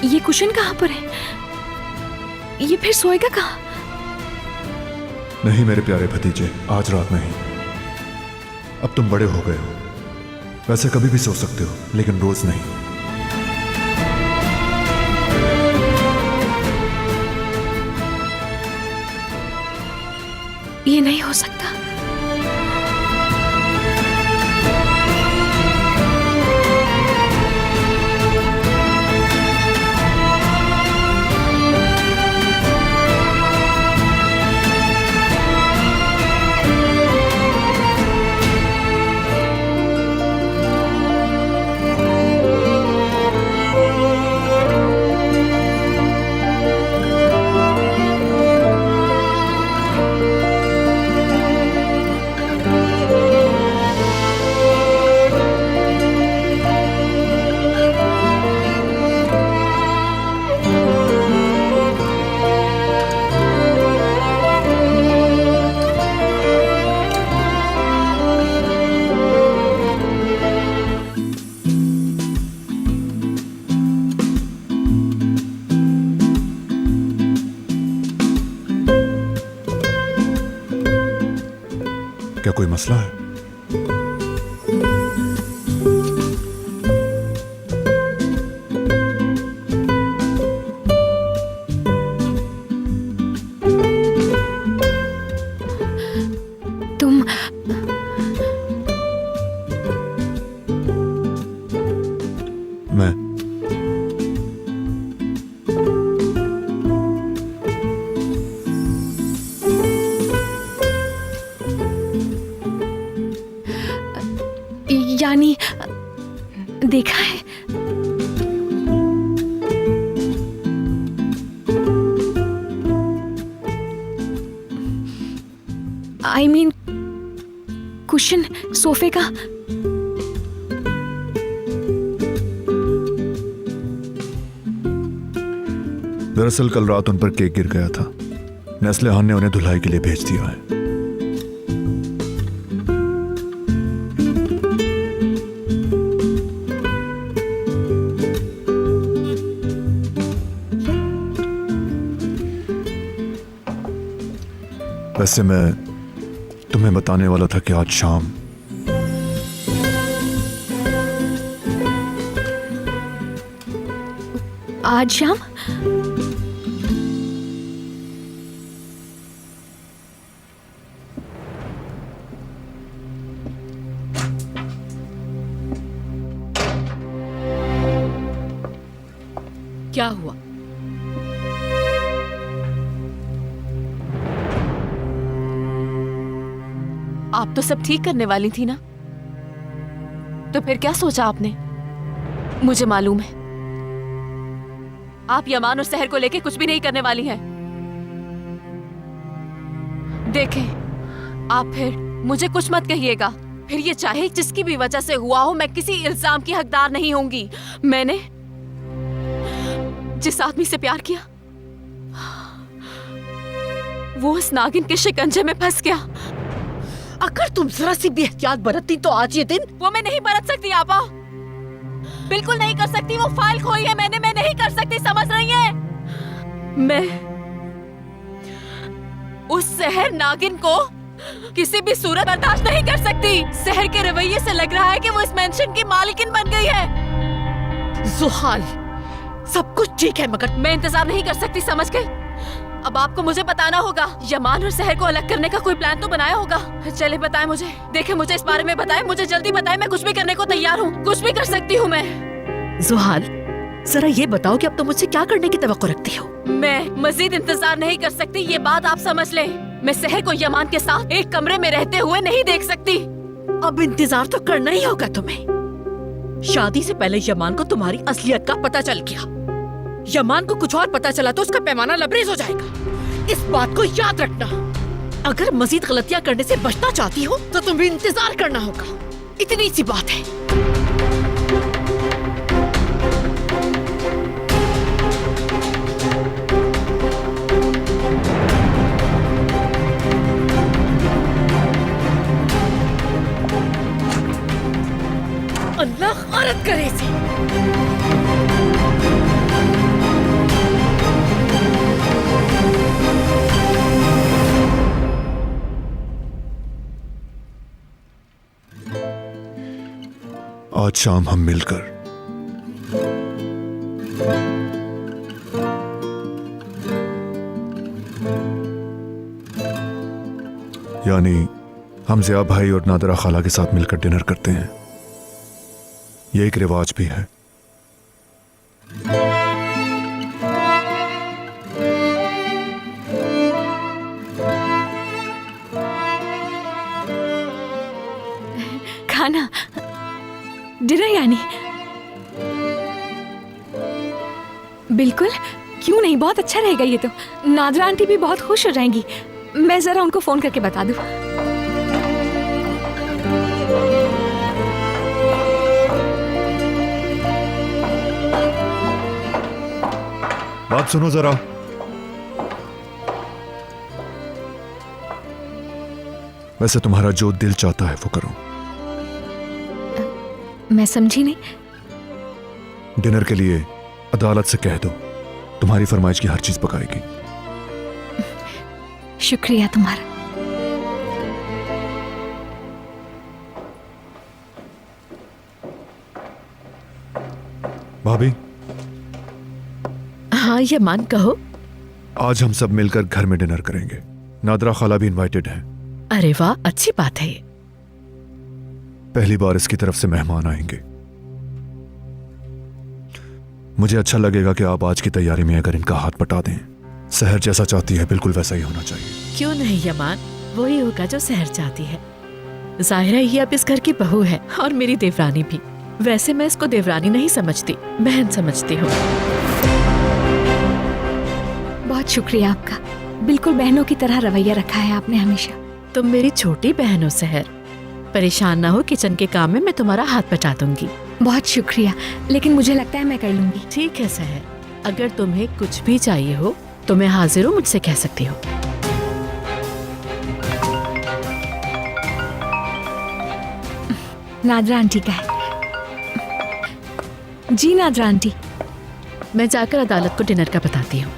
ये कुशन कहाँ पर है? ये फिर सोएगा कहाँ? नहीं मेरे प्यारे भतीजे, आज रात नहीं। अब तुम बड़े हो गए हो, वैसे कभी भी सो सकते हो, लेकिन रोज नहीं। ये नहीं हो सकता। क्या कोई मसला है? तुम मैं यानी देखा है? I mean, कुशन सोफे का। दरअसल कल रात उन पर केक गिर गया था। नेस्लेहान ने उन्हें धुलाई के लिए भेज दिया है। वैसे मैं तुम्हें बताने वाला था कि आज शाम क्या हुआ? आप तो सब ठीक करने वाली थी ना, तो फिर क्या सोचा आपने? मुझे मालूम है आप यमान और सहर को लेके कुछ भी नहीं करने वाली हैं। देखें, आप फिर मुझे कुछ मत कहिएगा। फिर ये चाहे जिसकी भी वजह से हुआ हो, मैं किसी इल्जाम की हकदार नहीं होंगी। मैंने जिस आदमी से प्यार किया वो उस नागिन के शिकंजे में फंस गया। अगर तुम जरा सी भी एहतियात बरतती तो आज ये दिन। वो मैं नहीं बरत सकती आपा, बिल्कुल नहीं कर सकती। वो फाइल खोई है मैंने, मैं नहीं कर सकती, समझ रही है? मैं उस सहर नागिन को किसी भी सूरत बर्दाश्त नहीं कर सकती। सहर के रवैये से लग रहा है कि वो इस मेंशन की मालिकिन बन गई है। जुहाल, सब कुछ ठीक है मगर मैं इंतजार नहीं कर सकती, समझ गई? अब आपको मुझे बताना होगा। यमान और सहर को अलग करने का कोई प्लान तो बनाया होगा। चले बताएं मुझे, देखें मुझे इस बारे में बताएं, मुझे जल्दी बताएं। मैं कुछ भी करने को तैयार हूँ, कुछ भी कर सकती हूँ मैं। जुहाल, जरा ये बताओ कि अब तुम मुझसे क्या करने की तवक्को रखती हो? मैं मजीद इंतजार नहीं कर सकती, ये बात आप समझ लें। मैं सहर को यमान के साथ एक कमरे में रहते हुए नहीं देख सकती। अब इंतजार तो करना ही होगा तुम्हें। शादी से पहले यमान को तुम्हारी असलियत का पता चल गया। यमान को कुछ और पता चला तो उसका पैमाना लबरेज हो जाएगा। इस बात को याद रखना। अगर मजीद गलतियां करने से बचना चाहती हो तो तुम्हें इंतजार करना होगा। इतनी सी बात है। अल्लाह खारत करे इसे। आज शाम हम मिलकर यानी हम ज़िया भाई और नादरा खाला के साथ मिलकर डिनर करते हैं। ये एक रिवाज भी है। खाना, डिनर यानी? बिल्कुल, क्यों नहीं, बहुत अच्छा रहेगा ये तो। नादरा आंटी भी बहुत खुश हो जाएंगी। मैं जरा उनको फोन करके बता दूं। बात सुनो जरा। वैसे तुम्हारा जो दिल चाहता है वो करो। मैं समझी नहीं। डिनर के लिए अदालत से कह दो तुम्हारी फरमाइश की हर चीज पकाएगी। शुक्रिया तुम्हारा। भाभी। हाँ यमान, कहो। आज हम सब मिलकर घर में डिनर करेंगे। नादरा खाला भी इनवाइटेड है। अरे वाह, अच्छी बात है। पहली बार इसकी तरफ से मेहमान आएंगे। मुझे अच्छा लगेगा कि आप आज की तैयारी में अगर इनका हाथ बटा दें। सहर जैसा चाहती है बिल्कुल वैसा ही होना चाहिए। क्यों नहीं यमान, वही होगा जो सहर चाहती है। जाहिरा ये अब इस घर की बहू है और मेरी देवरानी भी। वैसे मैं इसको देवरानी नहीं समझती, बहन समझती हूँ। बहुत शुक्रिया आपका। बिल्कुल बहनों की तरह रवैया रखा है आपने हमेशा। तुम मेरी छोटी बहन हो सहर। परेशान ना हो, किचन के काम में मैं तुम्हारा हाथ बटा दूंगी। बहुत शुक्रिया, लेकिन मुझे लगता है मैं कर लूंगी। ठीक है सहर, अगर तुम्हें कुछ भी चाहिए हो तो मैं हाजिर हूँ, मुझसे कह सकती हो। नादरा आंटी का है। जी नादरा आंटी। मैं जाकर अदालत को डिनर का बताती हूँ।